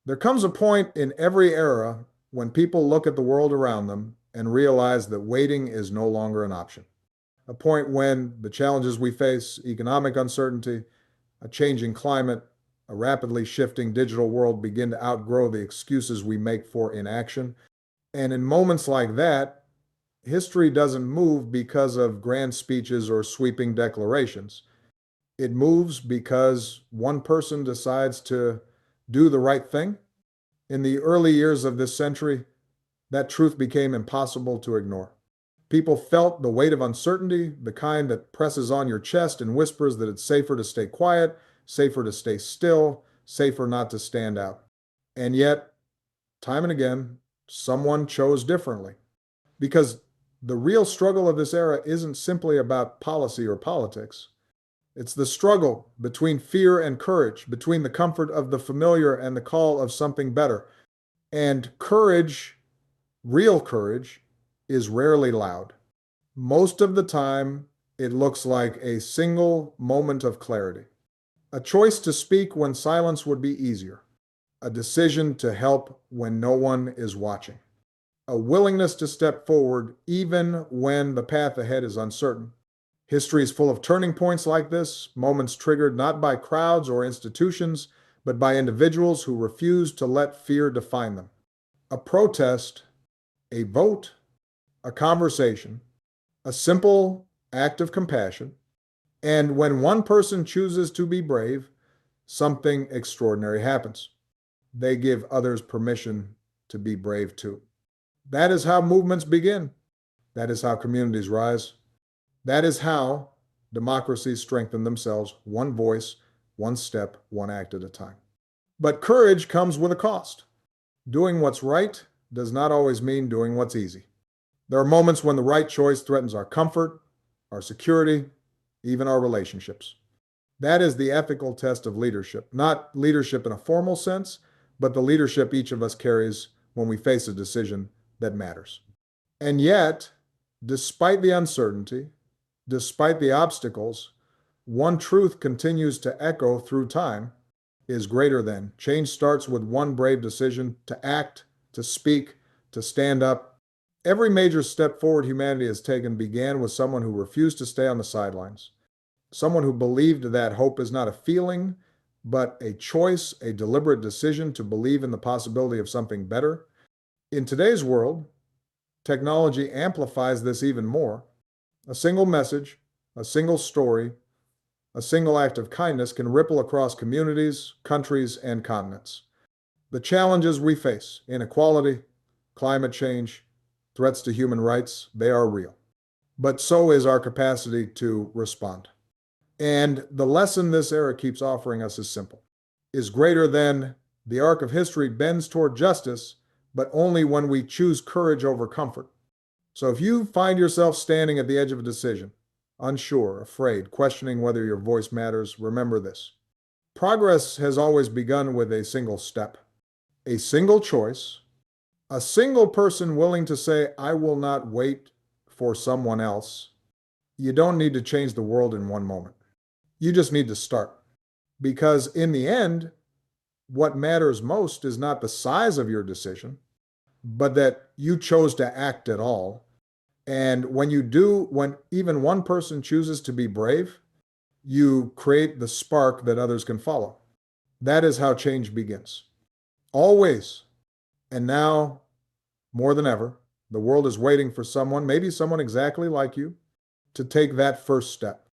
There comes a point in every era when people look at the world around them and realize that waiting is no longer an option. A point when the challenges we face, economic uncertainty, a changing climate, a rapidly shifting digital world begin to outgrow the excuses we make for inaction. And in moments like that, history doesn't move because of grand speeches or sweeping declarations. It moves because one person decides to do the right thing. In the early years of this century, that truth became impossible to ignore. People felt the weight of uncertainty, the kind that presses on your chest and whispers that it's safer to stay quiet, safer to stay still, safer not to stand out. And yet, time and again, someone chose differently. Because the real struggle of this era isn't simply about policy or politics. It's the struggle between fear and courage, between the comfort of the familiar and the call of something better. And courage, real courage, is rarely loud. Most of the time, it looks like a single moment of clarity. A choice to speak when silence would be easier. A decision to help when no one is watching. A willingness to step forward even when the path ahead is uncertain. History is full of turning points like this, moments triggered not by crowds or institutions, but by individuals who refuse to let fear define them. A protest, a vote, a conversation, a simple act of compassion, and when one person chooses to be brave, something extraordinary happens. They give others permission to be brave too. That is how movements begin. That is how communities rise. That is how democracies strengthen themselves, one voice, one step, one act at a time. But courage comes with a cost. Doing what's right does not always mean doing what's easy. There are moments when the right choice threatens our comfort, our security, even our relationships. That is the ethical test of leadership, not leadership in a formal sense, but the leadership each of us carries when we face a decision that matters. And yet, despite the uncertainty, despite the obstacles, one truth continues to echo through time is greater than. Change starts with one brave decision to act, to speak, to stand up. Every major step forward humanity has taken began with someone who refused to stay on the sidelines, someone who believed that hope is not a feeling, but a choice, a deliberate decision to believe in the possibility of something better. In today's world, technology amplifies this even more. A single message, a single story, a single act of kindness can ripple across communities, countries, and continents. The challenges we face, inequality, climate change, threats to human rights, they are real. But so is our capacity to respond. And the lesson this era keeps offering us is simple, is greater than the arc of history bends toward justice, but only when we choose courage over comfort. So if you find yourself standing at the edge of a decision, unsure, afraid, questioning whether your voice matters, remember this. Progress has always begun with a single step, a single choice, a single person willing to say, I will not wait for someone else. You don't need to change the world in one moment. You just need to start. Because in the end, what matters most is not the size of your decision, but that you chose to act at all. And when you do, when even one person chooses to be brave, you create the spark that others can follow. That is how change begins. Always. And now, more than ever, the world is waiting for someone, maybe someone exactly like you, to take that first step.